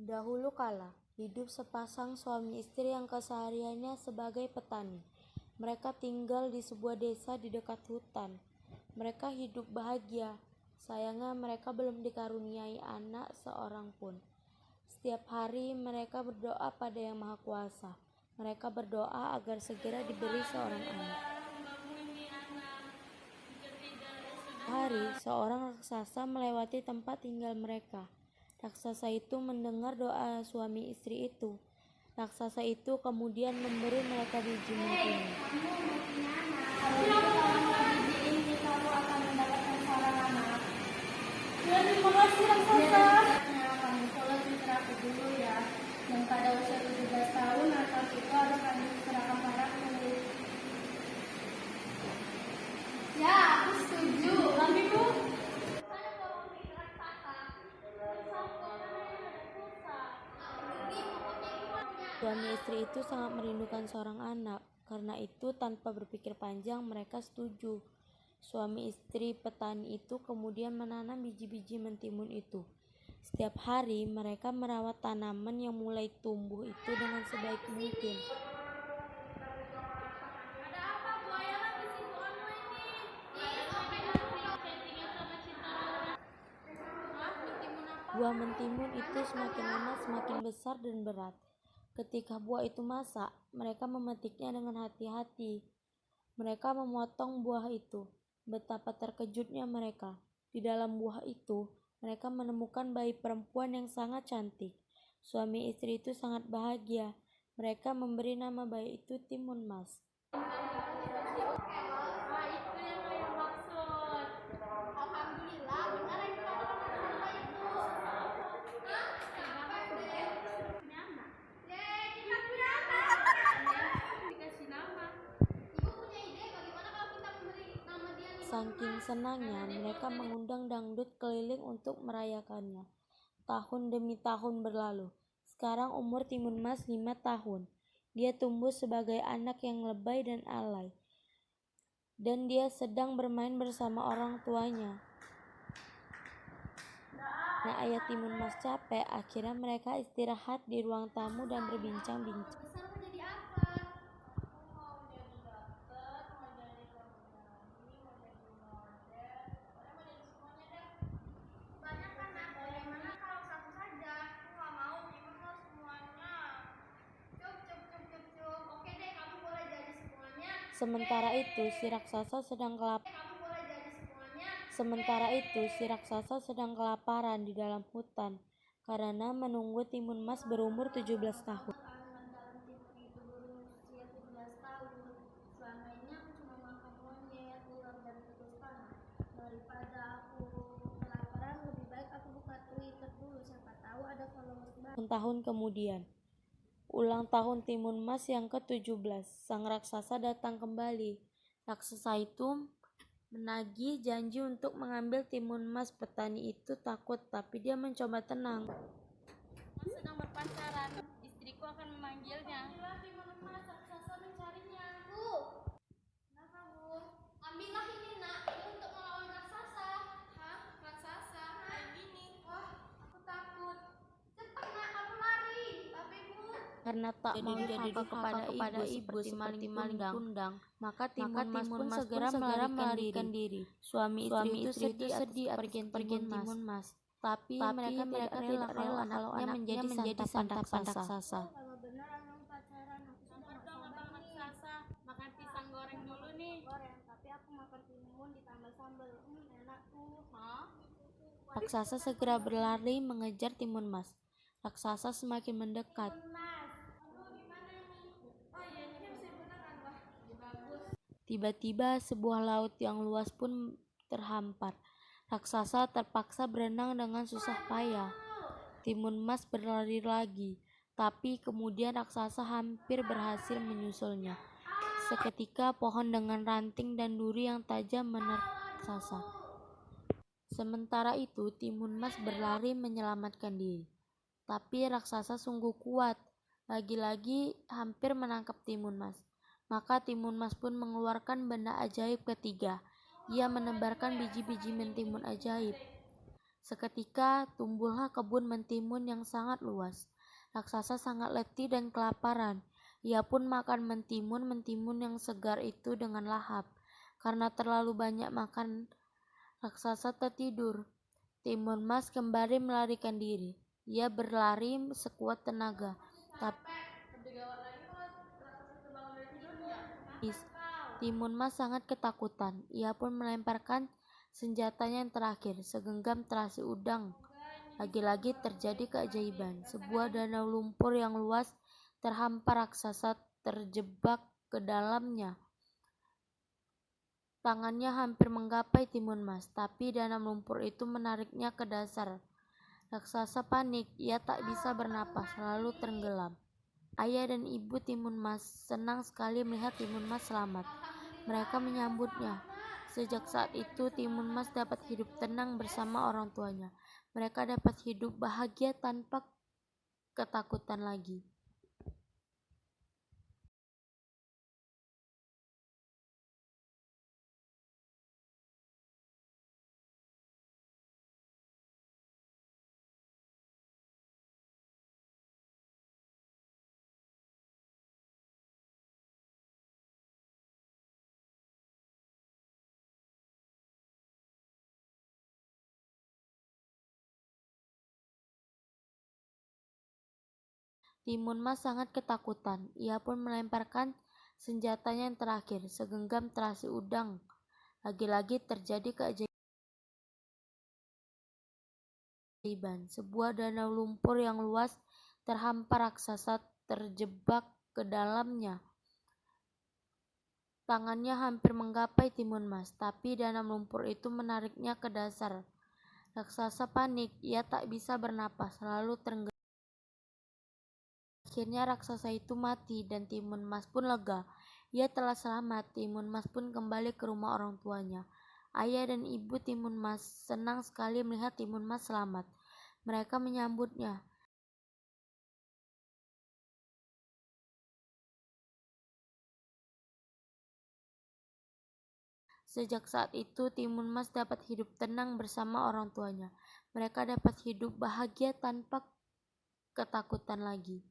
Dahulu kala, hidup sepasang suami istri yang kesehariannya sebagai petani. Mereka tinggal di sebuah desa di dekat hutan. Mereka hidup bahagia. Sayangnya mereka belum dikaruniai anak seorang pun. Setiap hari mereka berdoa pada Yang Maha Kuasa. Mereka berdoa agar segera diberi seorang anak. Hari, seorang raksasa melewati tempat tinggal mereka. Raksasa itu mendengar doa suami istri itu. Raksasa itu kemudian memberi mereka biji mentimun. Kamu akan mendapatkan seorang anak. Terima kasih raksasa. Kamu sholat istirahat dulu ya. Dan pada usia 17 tahun anak itu harus kami serahkan padaku. Ya, aku setuju. Tapi Bu, suami istri itu sangat merindukan seorang anak. Karena itu tanpa berpikir panjang mereka setuju. Suami istri petani itu kemudian menanam biji-biji mentimun itu. Setiap hari mereka merawat tanaman yang mulai tumbuh itu dengan sebaik mungkin. Buah mentimun itu semakin lama semakin besar dan berat. Ketika buah itu masak, mereka memetiknya dengan hati-hati. Mereka memotong buah itu. Betapa terkejutnya mereka. Di dalam buah itu, mereka menemukan bayi perempuan yang sangat cantik. Suami istri itu sangat bahagia. Mereka memberi nama bayi itu Timun Mas. Saking senangnya, mereka mengundang dangdut keliling untuk merayakannya. Tahun demi tahun berlalu. Sekarang umur Timun Mas 5 tahun. Dia tumbuh sebagai anak yang lebay dan alay. Dan dia sedang bermain bersama orang tuanya. Nah, ayah Timun Mas capek, akhirnya mereka istirahat di ruang tamu dan berbincang-bincang. Sementara itu, si raksasa sedang kelaparan di dalam hutan karena menunggu Timun Mas berumur 17 tahun. Tahun kemudian, ulang tahun Timun Mas yang ke-17, sang raksasa datang kembali. Raksasa itu menagih janji untuk mengambil Timun Mas. Petani itu takut, tapi dia mencoba tenang. Mas sedang berpacaran, istriku akan memanggilnya. Timun Mas, raksasa mencarinya. Kenapa, Bu? Ambillah ini, Nak. Ini untuk melawan raksasa. Hah? Raksasa? Kayak gini. Wah, aku takut. Cepat, Nak, kamu lari. Tapi, Bu, karena tak mau jadi kepada ibu seperti maling kundang, maka Timun Mas pun segera melarikan diri. Suami istri itu sedih atas pergian Timun Mas. Tapi mereka tidak rela kalau anaknya menjadi santapan raksasa. kalau benar abang pacaran, aku sudah nggak sabar nih. Makan pisang goreng dulu nih. Goreng, tapi aku makan timun ditambah sambal. Enak tuh. Hah? Raksasa segera berlari mengejar Timun Mas. Raksasa semakin mendekat. Tiba-tiba sebuah laut yang luas pun terhampar. Raksasa terpaksa berenang dengan susah payah. Timun Mas berlari lagi, tapi kemudian raksasa hampir berhasil menyusulnya. Seketika pohon dengan ranting dan duri yang tajam menerpa raksasa. Sementara itu Timun Mas berlari menyelamatkan diri. Tapi raksasa sungguh kuat. Lagi-lagi hampir menangkap Timun Mas. Maka Timun Mas pun mengeluarkan benda ajaib ketiga. Ia menebarkan biji-biji mentimun ajaib. Seketika tumbuhlah kebun mentimun yang sangat luas. Raksasa sangat letih dan kelaparan. Ia pun makan mentimun yang segar itu dengan lahap. Karena terlalu banyak makan, raksasa tertidur. Timun Mas kembali melarikan diri. Ia berlari sekuat tenaga, tapi Timun Mas sangat ketakutan. Ia pun melemparkan senjatanya yang terakhir, segenggam terasi udang. Lagi-lagi terjadi keajaiban. Sebuah danau lumpur yang luas terhampar, raksasa terjebak ke dalamnya. Tangannya hampir menggapai Timun Mas, tapi danau lumpur itu menariknya ke dasar. Raksasa panik, ia tak bisa bernapas, lalu tenggelam. Ayah dan ibu Timun Mas senang sekali melihat Timun Mas selamat. Mereka menyambutnya. Sejak saat itu Timun Mas dapat hidup tenang bersama orang tuanya. Mereka dapat hidup bahagia tanpa ketakutan lagi. Timun Mas sangat ketakutan. Ia pun melemparkan senjatanya yang terakhir, segenggam terasi udang. Lagi-lagi terjadi keajaiban. Sebuah danau lumpur yang luas terhampar, raksasa terjebak ke dalamnya. Tangannya hampir menggapai Timun Mas, tapi danau lumpur itu menariknya ke dasar. Raksasa panik, ia tak bisa bernapas, lalu tenggelam. Akhirnya raksasa itu mati dan Timun Mas pun lega. Ia telah selamat. Timun Mas pun kembali ke rumah orang tuanya. Ayah dan ibu Timun Mas senang sekali melihat Timun Mas selamat. Mereka menyambutnya. Sejak saat itu Timun Mas dapat hidup tenang bersama orang tuanya. Mereka dapat hidup bahagia tanpa ketakutan lagi.